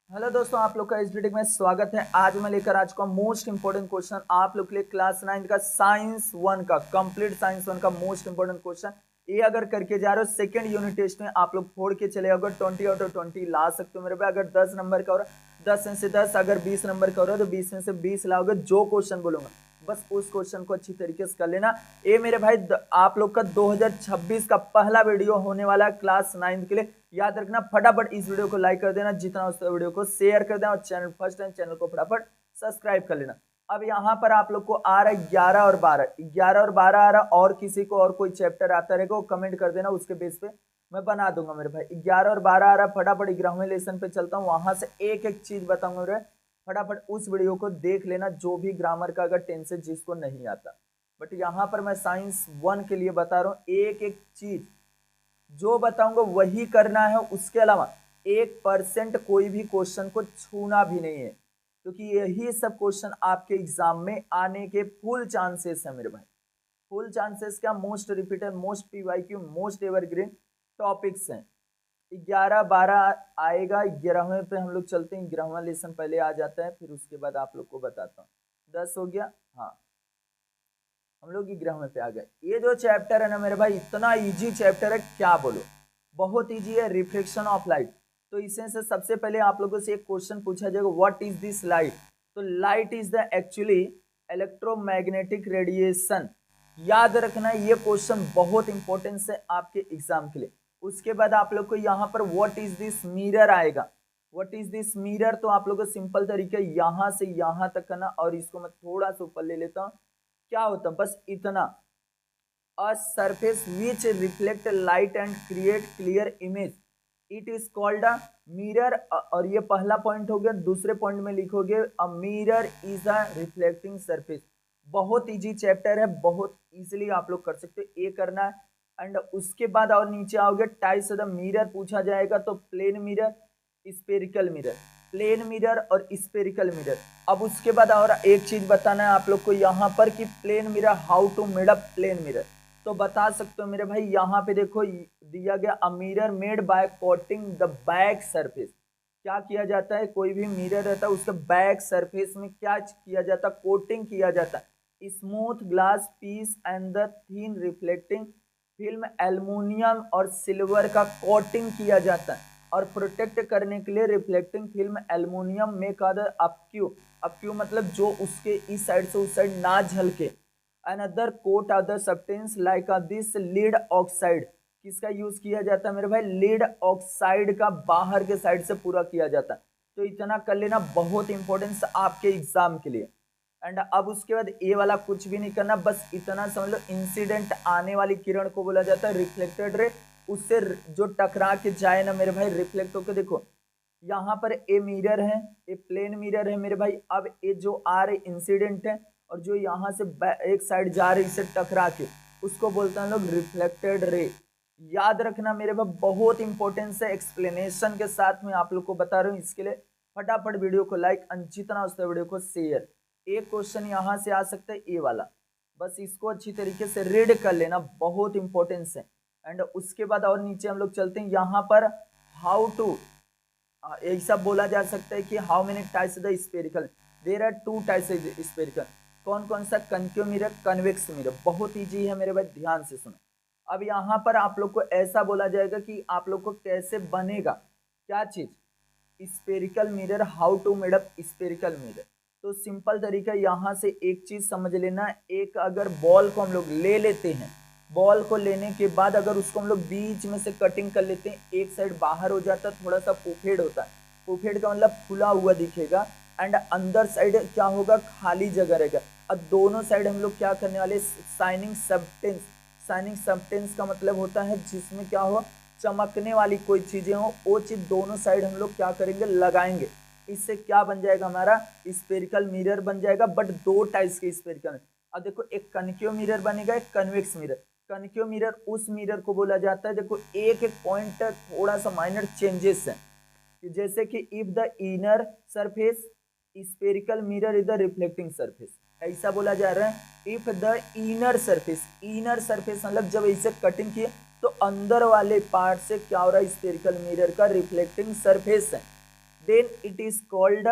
Hello दोस्तों, आप लोग का इस वीडियो में स्वागत है। आज मैं लेकर आ चुका हूँ मोस्ट इंपोर्टेंट क्वेश्चन आप लोग के लिए क्लास 9 का साइंस 1 का कंप्लीट साइंस 1 का मोस्ट इंपोर्टेंट क्वेश्चन। ये अगर करके जा रहे हो सेकंड यूनिट टेस्ट में आप लोग फोड़ के चले, अगर 20 आउट ऑफ 20 ला सकते हो मेरे भाई। अगर 10 नंबर का हो रहा 10 में से 10, अगर 20 नंबर का हो रहा है तो 20 में से 20 लाओगे। जो क्वेश्चन बोलूंगा बस उस क्वेश्चन को अच्छी तरीके से कर लेना। ये मेरे भाई आप लोग का 2026 का पहला वीडियो होने वाला है क्लास 9 के लिए। याद रखना, फटाफट इस वीडियो को लाइक कर देना, जितना उस वीडियो को शेयर कर देना और चैनल फर्स्ट टाइम चैनल को फटाफट सब्सक्राइब कर लेना। अब यहाँ पर आप लोग को आ रहा है 11 और 12, 11 और 12 आ रहा। और किसी को और कोई चैप्टर आता रहेगा वो कमेंट कर देना, उसके बेस पे मैं बना दूंगा मेरे भाई। 11 और 12 आ रहा। फटाफट 11वें लेसन पे चलता हूँ, वहां से एक एक चीज बताऊंगा मेरे। फटाफट उस वीडियो को देख लेना, जो भी ग्रामर का अगर टेंस जिसको नहीं आता। बट यहाँ पर मैं साइंस 1 के लिए बता रहा हूँ, एक एक चीज जो बताऊंगा वही करना है। उसके अलावा 1% कोई भी क्वेश्चन को छूना भी नहीं है, क्योंकि यही सब क्वेश्चन आपके एग्जाम में आने के फुल चांसेस है मेरे भाई। फुल चांसेस क्या, most repeated, most PYQ, most evergreen topics हैं। 11 12 आएगा। 11वें पे हम लोग चलते हैं, 11वां लेसन पहले आ जाता है, फिर उसके बाद आप लोग को बताता हूँ। 10 हो गया, हाँ हम लोग 11वें पे आ गए। ये जो चैप्टर है ना मेरे भाई, इतना इजी चैप्टर है क्या बोलो, बहुत इजी है। Reflection of light. तो इसमें से सबसे पहले आप लोगों से एक क्वेश्चन पूछा जाएगा, व्हाट इज दिस लाइट। तो light is the actually electromagnetic radiation. याद रखना, ये क्वेश्चन बहुत इंपॉर्टेंस है आपके एग्जाम के लिए। उसके बाद आप लोग को यहाँ पर व्हाट इज दिस मिरर आएगा। व्हाट इज दिस मिरर, तो आप लोग को सिंपल तरीके यहाँ से यहाँ तक करना, और इसको मैं थोड़ा सा ऊपर ले लेता हूँ। क्या होता है बस इतना, a surface which reflect light and create clear image, it is called a mirror. और ये पहला पॉइंट हो गया। दूसरे पॉइंट में लिखोगे a mirror is a reflecting surface. बहुत इजी चैप्टर है, बहुत इजीली आप लोग कर सकते हो, ये करना है। एंड उसके बाद और नीचे आओगे, टाइप्स ऑफ द मिरर पूछा जाएगा। तो plane mirror, spherical mirror, plane mirror और स्पेरिकल मिरर। अब उसके बाद और एक चीज बताना है आप लोग को यहाँ पर कि plane mirror, how to made up plane mirror. तो बता सकते हो मेरे भाई, यहाँ पे देखो दिया गया, a mirror made by coating the back surface. क्या किया जाता है, कोई भी मिरर रहता है उसके बैक सरफेस में क्या किया जाता है, कोटिंग किया जाता है। Smooth glass piece and the thin reflecting film aluminium और सिल्वर का कोटिंग किया जाता है। और प्रोटेक्ट करने के लिए रिफ्लेक्टिंग फिल्म एल्युमिनियम में का अपक्यू, अपक्यू मतलब जो उसके इस साइड से उस साइड ना झलके। Another coat other substance like this lead oxide. किसका यूज किया जाता है मेरे भाई, लीड ऑक्साइड का बाहर के साइड से पूरा किया जाता है। तो इतना कर लेना, बहुत इंपॉर्टेंस आपके एग्जाम के लिए। एंड अब उसके बाद ये वाला कुछ भी नहीं करना, बस इतना समझ लो, इंसिडेंट आने वाली किरण को बोला जाता है रिफ्लेक्टेड रे। उससे जो टकरा के जाए ना मेरे भाई, रिफ्लेक्ट होकर, देखो यहाँ पर ए मिरर है, ए प्लेन मिरर है मेरे भाई। अब ये जो आ रहे इंसिडेंट है, और जो यहाँ से एक साइड जा रही इससे टकरा के, उसको बोलते हैं लोग रिफ्लेक्टेड रे। याद रखना मेरे भाई, बहुत इंपॉर्टेंस है। एक्सप्लेनेशन के साथ में आप लोग को बता रहा हूँ, इसके लिए फटाफट वीडियो को लाइक, जितना उससे वीडियो को शेयर। एक क्वेश्चन यहाँ से आ सकता है, ये वाला, बस इसको अच्छी तरीके से रीड कर लेना, बहुत इंपॉर्टेंस है। एंड उसके बाद और नीचे हम लोग चलते हैं, यहाँ पर हाउ टू, ऐसा बोला जा सकता है कि how many types the spherical, there are 2 types spherical. कौन कौन सा, कनकेव मिरर, कन्वेक्स मिरर। बहुत इजी है मेरे भाई, ध्यान से सुनो। अब यहाँ पर आप लोग को ऐसा बोला जाएगा कि आप लोग को कैसे बनेगा क्या चीज, spherical mirror, how to made up spherical mirror. तो सिंपल तरीका यहाँ से एक चीज समझ लेना, एक अगर बॉल को हम लोग ले लेते हैं, बॉल को लेने के बाद अगर उसको हम लोग बीच में से कटिंग कर लेते हैं, एक साइड बाहर हो जाता है, थोड़ा सा पुफेड होता है। पुफेड का मतलब फुला हुआ दिखेगा, एंड अंदर साइड क्या होगा, खाली जगह रहेगा। अब दोनों साइड हम लोग क्या करने वाले, शाइनिंग सब्सटेंस। शाइनिंग सब्सटेंस का मतलब होता है जिसमें क्या हो, चमकने वाली कोई चीजें हो, वो चीज दोनों साइड हम लोग क्या करेंगे, लगाएंगे। इससे क्या बन जाएगा, हमारा स्फेरिकल मिरर बन जाएगा। बट 2 टाइप्स के स्फेरिकल। अब देखो, एक कनकेव मिरर बनेगा, एक कन्वेक्स मिरर। कनकेव मिरर उस मिरर को बोला जाता है, देखो एक एक पॉइंट थोड़ा सा माइनर चेंजेस है, कि जैसे कि if the inner surface spherical mirror is the reflecting surface, ऐसा बोला जा रहा है। If the inner surface, inner surface मतलब जब इसे कटिंग किए तो अंदर वाले पार्ट से क्या हो रहा है, स्फेरिकल मिरर का रिफ्लेक्टिंग सरफेस है। Then it is called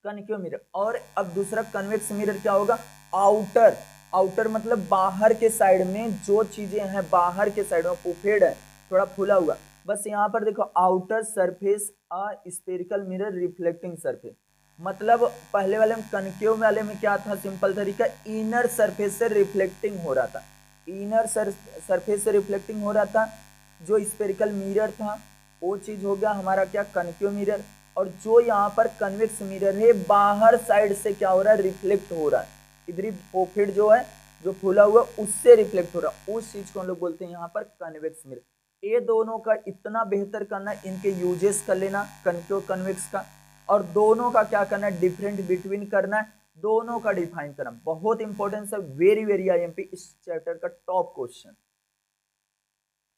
concave mirror. और अब दूसरा कन्वेक्स मिरर क्या होगा, आउटर, आउटर मतलब बाहर के साइड में जो चीजें हैं, बाहर के साइड में पुफेड है, थोड़ा फूला हुआ, बस यहाँ पर देखो outer surface a spherical mirror reflecting surface. मतलब पहले वाले में कनकेव वाले में क्या था, सिंपल तरीका, इनर सरफेस से रिफ्लेक्टिंग हो रहा था, इनर सरफेस से रिफ्लेक्टिंग हो रहा था। जो स्फेरिकल मिरर था वो चीज हो गया हमारा क्या, कनकेव मिरर। और जो यहाँ पर कन्वेक्स मिरर है, बाहर साइड से क्या हो रहा है, रिफ्लेक्ट हो रहा है, इधर पोफिड जो है, जो फूला हुआ उससे रिफ्लेक्ट हो रहा है, उस चीज को हम लोग बोलते हैं यहाँ पर कन्वेक्स मिरर। ये दोनों का इतना बेहतर करना, इनके यूजेस कर लेना कनकेव कन्वेक्स का, और दोनों का क्या करना है, डिफरेंट बिटवीन करना है, दोनों का डिफाइन करना, बहुत इंपॉर्टेंस है, वेरी वेरी आईएमपी इस चैप्टर का टॉप क्वेश्चन।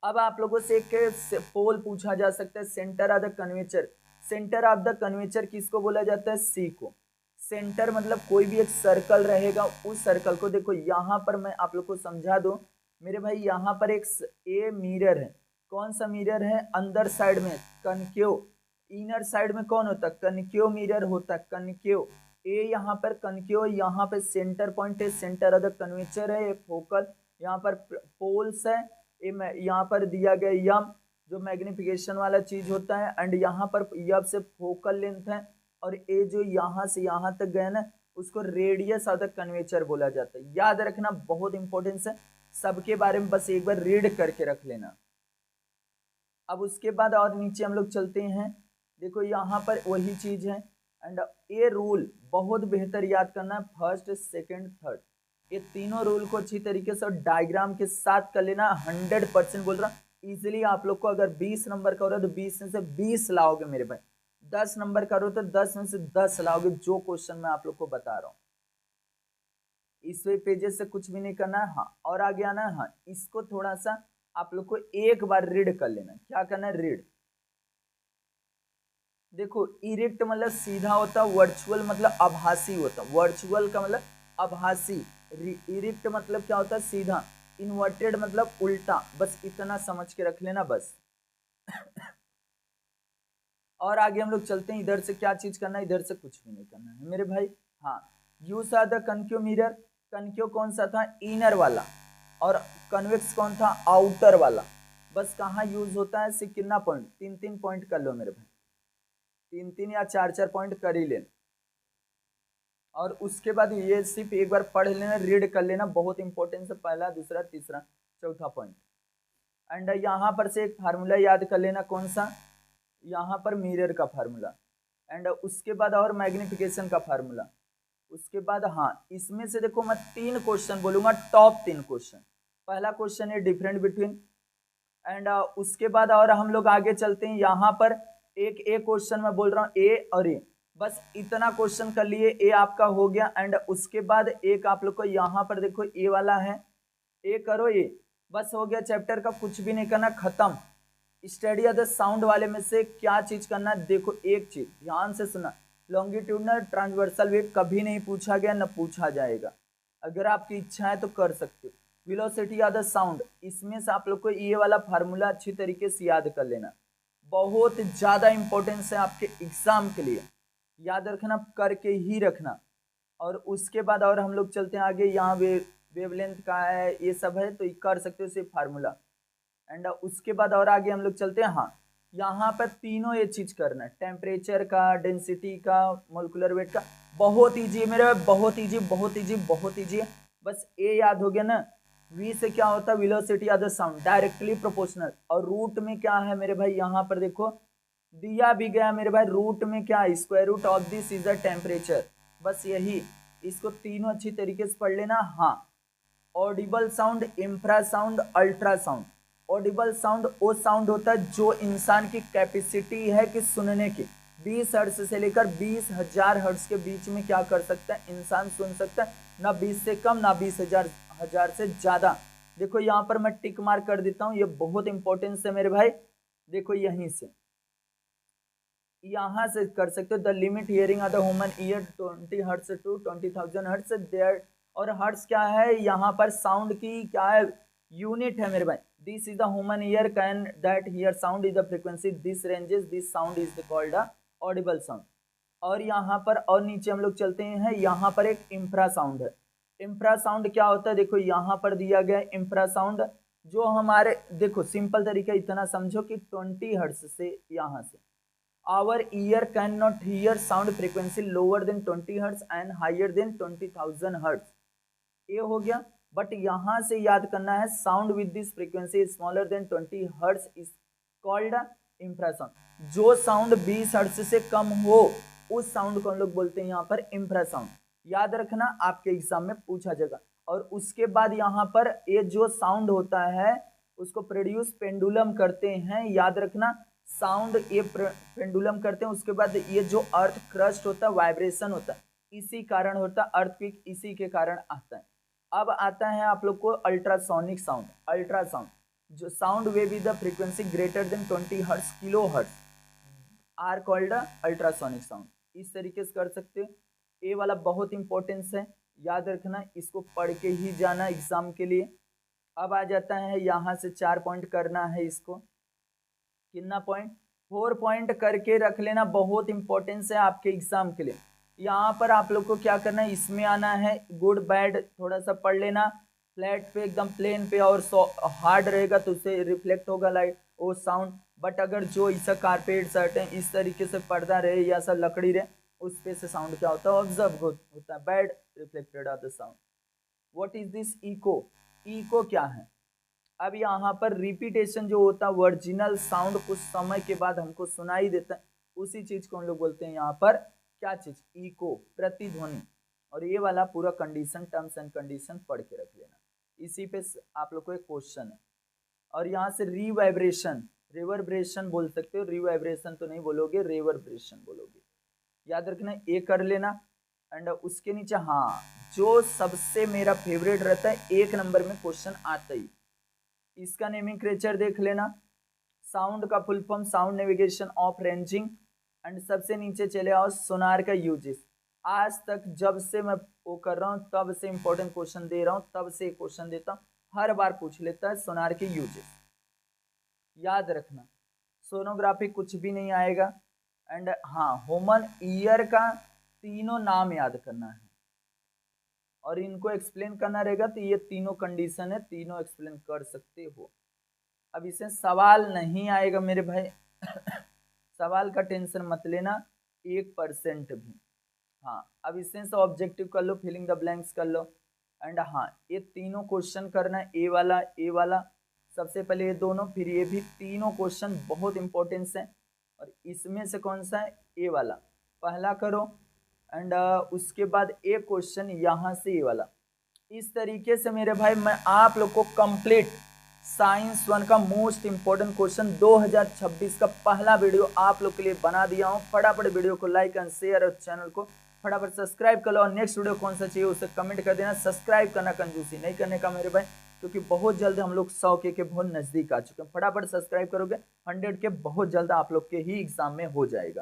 अब आप लोगों से एक पोल पूछा जा सकता है, centre of the curvature, centre of the curvature किसको बोला जाता है, सी को। सेंटर मतलब कोई भी एक सर्कल रहेगा, उस सर्कल को देखो यहाँ पर मैं आप लोग को समझा दूं मेरे भाई, यहाँ पर एक ए मिरर है, कौन सा मिरर है, अंदर साइड में कनकेव, इनर साइड में कौन होता है, कनकेव मिरर होता है, कनकेव। ए यहाँ पर कनकेव, यहाँ पे सेंटर पॉइंट है, सेंटर ऑफ द कन्वेचर है, एक फोकल, यहाँ पर पोल्स है, यहाँ पर दिया गया यम जो मैग्निफिकेशन वाला चीज होता है, एंड यहाँ पर यब से फोकल लेंथ है, और ए जो यहाँ से यहाँ तक गए ना, उसको रेडियस ऑफ द कन्वेचर बोला जाता है। याद रखना, बहुत इंपॉर्टेंस है, सबके बारे में बस एक बार रीड करके रख लेना। अब उसके बाद और नीचे हम लोग चलते हैं, देखो यहाँ पर वही चीज है, एंड ये रूल बहुत बेहतर याद करना है, फर्स्ट सेकंड थर्ड, ये तीनों रूल को अच्छी तरीके से डायग्राम के साथ कर लेना। 100% बोल रहा हूँ, इजिली आप लोग को अगर 20 नंबर का हो रहा है तो 20 में से 20 लाओगे मेरे भाई, 10 नंबर का हो तो 10 में से 10 लाओगे, जो क्वेश्चन मैं आप लोग को बता रहा हूँ। इस पेजेस से कुछ भी नहीं करना है, हाँ, और आगे आना है, हाँ, इसको थोड़ा सा आप लोग को एक बार रीड कर लेना। क्या करना है, रीड। देखो इरेक्ट मतलब सीधा होता, वर्चुअल मतलब आभासी होता, वर्चुअल का मतलब आभासी, इरेक्ट मतलब क्या होता है, सीधा, इन्वर्टेड मतलब उल्टा, बस इतना समझ के रख लेना बस। और आगे हम लोग चलते हैं, इधर से क्या चीज करना है, इधर से कुछ भी नहीं करना है मेरे भाई। हाँ, use are the concave mirror, concave कौन सा था, इनर वाला, और कन्वेक्स कौन था, आउटर वाला। बस कहाँ यूज होता है, कितना पॉइंट, 3-3 पॉइंट कर लो मेरे भाई, 3-3 या 4-4 पॉइंट कर ही लेना। और उसके बाद ये सिर्फ एक बार पढ़ लेना, रीड कर लेना, बहुत इंपॉर्टेंट है, पहला दूसरा तीसरा चौथा पॉइंट। एंड यहाँ पर से एक फार्मूला याद कर लेना, कौन सा, यहाँ पर मिरर का फार्मूला, एंड उसके बाद और मैग्निफिकेशन का फार्मूला। उसके बाद हाँ, इसमें से देखो मैं 3 क्वेश्चन बोलूंगा, टॉप 3 क्वेश्चन। पहला क्वेश्चन है डिफरेंट बिटवीन, एंड उसके बाद और हम लोग आगे चलते हैं, यहाँ पर एक क्वेश्चन मैं बोल रहा हूँ, ए और ए, बस इतना क्वेश्चन कर लिए, ए आपका हो गया। एंड उसके बाद एक आप लोग को यहाँ पर देखो ए वाला है, ए करो, ए बस हो गया, चैप्टर का कुछ भी नहीं करना, खत्म। स्टडी ऑफ द साउंड वाले में से क्या चीज करना, देखो एक चीज ध्यान से सुना, लॉन्गिट्यूडनल ट्रांसवर्सल वेव कभी नहीं पूछा गया, न पूछा जाएगा, अगर आपकी इच्छा है तो कर सकते हो। वेलोसिटी ऑफ द साउंड, इसमें से आप लोग को ये वाला फार्मूला अच्छी तरीके से याद कर लेना, बहुत ज्यादा इंपॉर्टेंस है आपके एग्जाम के लिए, याद रखना, करके ही रखना। और उसके बाद और हम लोग चलते हैं आगे, यहाँ वेवलेंथ का है, ये सब है, तो कर सकते हो सिर्फ फार्मूला। एंड उसके बाद और आगे हम लोग चलते हैं, हाँ, यहाँ पर तीनों ये चीज करना है, टेम्परेचर का, डेंसिटी का, मोलिकुलर वेट का, बहुत ईजी है मेरे, बहुत ईजी, बहुत ईजी, बहुत ईजी है। बस ए याद हो गया ना, वी से क्या होता है, velocity of the sound, directly proportional. और रूट में क्या है मेरे भाई, यहाँ पर देखो दिया भी गया मेरे भाई, रूट में क्या है, square root of this is the temperature, बस यही, इसको तीनों अच्छी तरीके से पढ़ लेना। हाँ, Audible sound, infrasound, ultrasound. Audible sound वो साउंड होता है जो इंसान की कैपेसिटी है कि सुनने की, 20 हर्ट्ज से लेकर 20,000 हर्ट्ज के बीच में क्या कर सकता है, इंसान सुन सकता है, ना 20 से कम ना 20,000 से ज्यादा। देखो यहाँ पर मैं टिक मार्क कर देता हूँ, ये बहुत इंपॉर्टेंस है मेरे भाई, देखो यहीं से यहाँ से कर सकते हो, the limit hearing of the human ear 20 hertz to 20,000 hertz there. और हर्ट्ज क्या है, यहाँ पर साउंड की क्या है, यूनिट है मेरे भाई, this is the human year can that here sound is the frequency, this ranges this sound is called the Audible sound. और यहाँ पर और नीचे हम लोग चलते हैं, यहाँ पर एक इंफ्रासाउंड है। इंफ्रासाउंड क्या होता है, देखो यहाँ पर दिया गया है इंफ्रासाउंड, जो हमारे देखो सिंपल तरीका इतना समझो कि 20 हर्ट्ज से यहाँ से our ear can not hear sound frequency lower than 20 hertz and higher than 20,000 hertz, ये हो गया। बट यहाँ से याद करना है sound with this frequency smaller than 20 hertz is called infrasound. जो साउंड 20 हर्ट्ज से कम हो उस साउंड को हम लोग बोलते हैं यहाँ पर इंफ्रासाउंड। याद रखना, आपके एग्जाम में पूछा जाएगा। और उसके बाद यहाँ पर ये जो साउंड होता है उसको प्रोड्यूस पेंडुलम करते हैं। याद रखना, साउंड ये पेंडुलम करते हैं। उसके बाद ये जो अर्थ क्रस्ट होता है, वाइब्रेशन होता है, इसी कारण होता है अर्थक्वेक, इसी के कारण आता है। अब आता है आप लोग को अल्ट्रासोनिक साउंड। अल्ट्रासाउंड जो sound wave with the frequency greater than 20 hertz kilo hertz are called ultrasonic sound. इस तरीके से कर सकते हो। ये वाला बहुत इंपॉर्टेंस है, याद रखना, इसको पढ़ के ही जाना एग्जाम के लिए। अब आ जाता है यहाँ से 4 पॉइंट करना है इसको। कितना पॉइंट? 4 पॉइंट करके रख लेना, बहुत इंपॉर्टेंस है आपके एग्जाम के लिए। यहाँ पर आप लोग को क्या करना है, इसमें आना है, गुड बैड थोड़ा सा पढ़ लेना, फ्लैट पे एकदम प्लेन पे, और हार्ड रहेगा तो उससे रिफ्लेक्ट होगा लाइट वो साउंड। बट अगर जो ऐसा कारपेट सर्ट है, इस तरीके से पर्दा रहे या सा लकड़ी रहे, उस पे से साउंड क्या होता है, ऑब्जर्व होता है, bad reflected off the sound. What is this echo? Echo क्या है? अब यहाँ पर रिपीटेशन जो होता है, ओरिजिनल साउंड कुछ समय के बाद हमको सुनाई देता है, उसी चीज को हम लोग बोलते हैं यहाँ पर क्या चीज? इको, प्रतिध्वनि। और ये वाला पूरा कंडीशन, टर्म्स एंड कंडीशन पढ़ के रख लेना, इसी पे आप लोग को एक क्वेश्चन है। और यहाँ से रिवाइब्रेशन, रिवर्ब्रेशन बोल सकते हो, रिवाइब्रेशन तो नहीं बोलोगे, रिवर्ब्रेशन बोलोगे। याद रखना, ये कर लेना। एंड उसके नीचे हाँ, जो सबसे मेरा फेवरेट रहता है, 1 नंबर में क्वेश्चन आता ही, इसका नेमिंक्लेचर देख लेना। साउंड का full form sound navigation of ranging. And सबसे नीचे चले आओ, सोनार का यूजेस। आज तक जब से मैं वो कर रहा हूँ तब से इंपॉर्टेंट क्वेश्चन दे रहा हूँ, तब से क्वेश्चन देता हूँ, हर बार पूछ लेता है सोनार के यूजेस। याद रखना, सोनोग्राफी कुछ भी नहीं आएगा। एंड हाँ, ह्यूमन ईयर का तीनों नाम याद करना है और इनको एक्सप्लेन करना रहेगा। तो ये तीनों कंडीशन है, तीनों एक्सप्लेन कर सकते हो। अब इसे सवाल नहीं आएगा मेरे भाई सवाल का टेंशन मत लेना 1% भी। हाँ, अब इससे ऑब्जेक्टिव कर लो, फिलिंग द ब्लैंक्स कर लो। एंड हाँ, ये तीनों क्वेश्चन करना है, ए वाला सबसे पहले ये दोनों, फिर ये भी, तीनों क्वेश्चन बहुत इंपॉर्टेंस है। और इसमें से कौन सा है? ए वाला पहला करो। एंड उसके बाद एक क्वेश्चन यहाँ से ये वाला। इस तरीके से मेरे भाई मैं आप लोग को कंप्लीट साइंस 1 का मोस्ट इंपोर्टेंट क्वेश्चन 2026 का पहला वीडियो आप लोग के लिए बना दिया हूँ। फटाफट वीडियो को लाइक एंड शेयर और चैनल को फटाफट सब्सक्राइब कर लो। और नेक्स्ट वीडियो कौन सा चाहिए उसे कमेंट कर देना। सब्सक्राइब करना कंजूसी नहीं करने का मेरे भाई, क्योंकि बहुत जल्द हम लोग 100K के बहुत नजदीक आ चुके हैं। फटाफट सब्सक्राइब करोगे 100K बहुत जल्द आप लोग के ही एग्जाम में हो जाएगा।